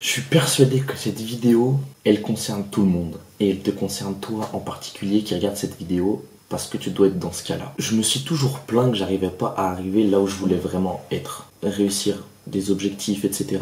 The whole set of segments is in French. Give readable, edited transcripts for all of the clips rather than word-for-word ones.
Je suis persuadé que cette vidéo, elle concerne tout le monde. Et elle te concerne toi en particulier qui regarde cette vidéo parce que tu dois être dans ce cas-là. Je me suis toujours plaint que j'arrivais pas à arriver là où je voulais vraiment être. Réussir des objectifs, etc.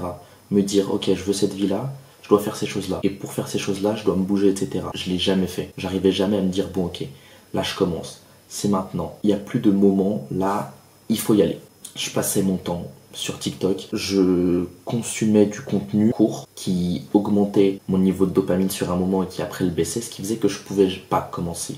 Me dire, ok, je veux cette vie-là, je dois faire ces choses-là. Et pour faire ces choses-là, je dois me bouger, etc. Je l'ai jamais fait. J'arrivais jamais à me dire, bon, ok, là je commence. C'est maintenant. Il n'y a plus de moment. Là, il faut y aller. Je passais mon temps sur TikTok, je consumais du contenu court qui augmentait mon niveau de dopamine sur un moment et qui après le baissait, ce qui faisait que je pouvais pas commencer.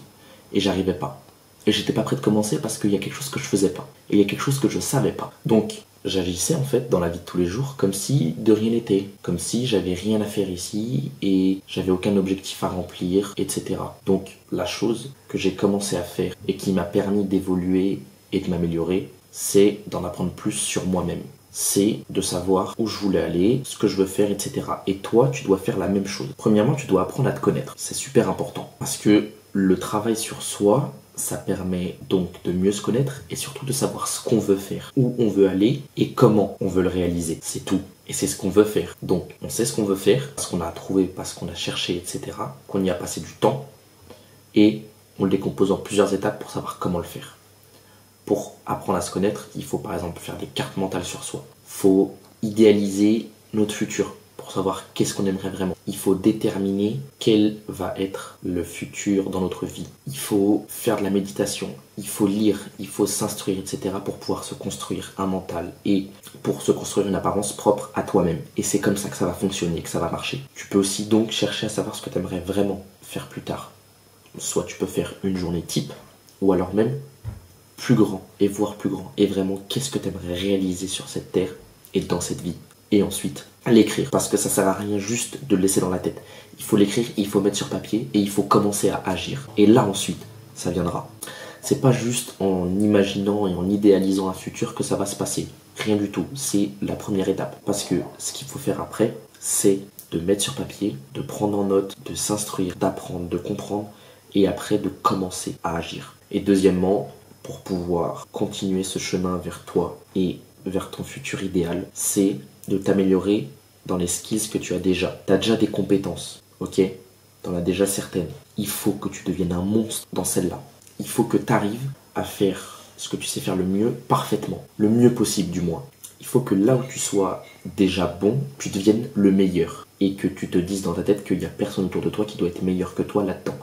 Et j'arrivais pas. Et j'étais pas prêt de commencer parce qu'il y a quelque chose que je faisais pas. Et il y a quelque chose que je savais pas. Donc j'agissais en fait dans la vie de tous les jours comme si de rien n'était. Comme si j'avais rien à faire ici et j'avais aucun objectif à remplir, etc. Donc la chose que j'ai commencé à faire et qui m'a permis d'évoluer et de m'améliorer, c'est d'en apprendre plus sur moi-même. C'est de savoir où je voulais aller, ce que je veux faire, etc. Et toi, tu dois faire la même chose. Premièrement, tu dois apprendre à te connaître. C'est super important. Parce que le travail sur soi, ça permet donc de mieux se connaître et surtout de savoir ce qu'on veut faire, où on veut aller et comment on veut le réaliser. C'est tout. Et c'est ce qu'on veut faire. Donc, on sait ce qu'on veut faire, parce qu'on a trouvé, parce qu'on a cherché, etc. Qu'on y a passé du temps. Et on le décompose en plusieurs étapes pour savoir comment le faire. Pour apprendre à se connaître, il faut par exemple faire des cartes mentales sur soi. Il faut idéaliser notre futur pour savoir qu'est-ce qu'on aimerait vraiment. Il faut déterminer quel va être le futur dans notre vie. Il faut faire de la méditation, il faut lire, il faut s'instruire, etc. pour pouvoir se construire un mental et pour se construire une apparence propre à toi-même. Et c'est comme ça que ça va fonctionner, que ça va marcher. Tu peux aussi donc chercher à savoir ce que tu aimerais vraiment faire plus tard. Soit tu peux faire une journée type, ou alors même plus grand, et voir plus grand, et vraiment qu'est-ce que tu aimerais réaliser sur cette terre et dans cette vie. Et ensuite, l'écrire, parce que ça sert à rien juste de le laisser dans la tête. Il faut l'écrire, il faut mettre sur papier, et il faut commencer à agir. Et là ensuite, ça viendra. C'est pas juste en imaginant et en idéalisant un futur que ça va se passer. Rien du tout, c'est la première étape. Parce que ce qu'il faut faire après, c'est de mettre sur papier, de prendre en note, de s'instruire, d'apprendre, de comprendre, et après de commencer à agir. Et deuxièmement, pour pouvoir continuer ce chemin vers toi et vers ton futur idéal, c'est de t'améliorer dans les skills que tu as déjà. Tu as déjà des compétences, ok? Tu en as déjà certaines. Il faut que tu deviennes un monstre dans celle-là. Il faut que tu arrives à faire ce que tu sais faire le mieux, parfaitement. Le mieux possible du moins. Il faut que là où tu sois déjà bon, tu deviennes le meilleur. Et que tu te dises dans ta tête qu'il n'y a personne autour de toi qui doit être meilleur que toi là-dedans.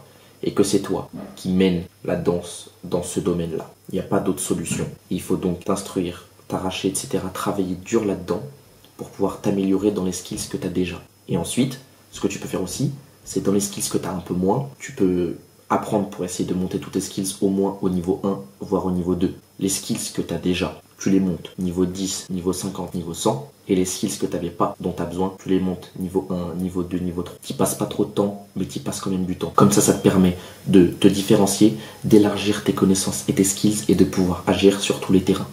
Et que c'est toi qui mène la danse dans ce domaine-là. Il n'y a pas d'autre solution. Il faut donc t'instruire, t'arracher, etc. Travailler dur là-dedans pour pouvoir t'améliorer dans les skills que tu as déjà. Et ensuite, ce que tu peux faire aussi, c'est dans les skills que tu as un peu moins, tu peux apprendre pour essayer de monter tous tes skills au moins au niveau 1, voire au niveau 2. Les skills que tu as déjà, tu les montes niveau 10, niveau 50, niveau 100. Et les skills que tu n'avais pas, dont tu as besoin, tu les montes niveau 1, niveau 2, niveau 3. Tu passes pas trop de temps, mais tu passes quand même du temps. Comme ça te permet de te différencier, d'élargir tes connaissances et tes skills et de pouvoir agir sur tous les terrains.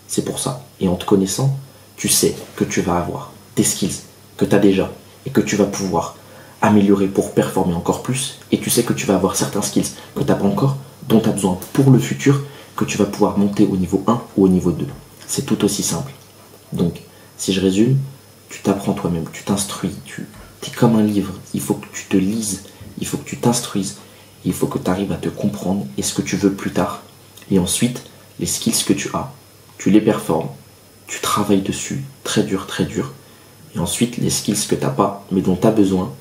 C'est pour ça. Et en te connaissant, tu sais que tu vas avoir des skills que tu as déjà et que tu vas pouvoir améliorer pour performer encore plus. Et tu sais que tu vas avoir certains skills que tu n'as pas encore, dont tu as besoin pour le futur, que tu vas pouvoir monter au niveau 1 ou au niveau 2. C'est tout aussi simple. Donc, si je résume, tu t'apprends toi-même, tu t'instruis, tu es comme un livre, il faut que tu te lises, il faut que tu t'instruises, il faut que tu arrives à te comprendre et ce que tu veux plus tard. Et ensuite, les skills que tu as, tu les performes, tu travailles dessus, très dur, et ensuite les skills que tu n'as pas, mais dont tu as besoin,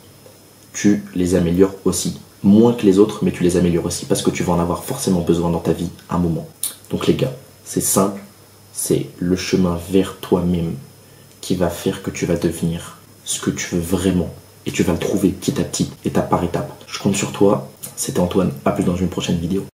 tu les améliores aussi. Moins que les autres, mais tu les améliores aussi parce que tu vas en avoir forcément besoin dans ta vie à un moment. Donc les gars, c'est simple, c'est le chemin vers toi-même qui va faire que tu vas devenir ce que tu veux vraiment. Et tu vas le trouver petit à petit, étape par étape. Je compte sur toi. C'était Antoine. À plus dans une prochaine vidéo.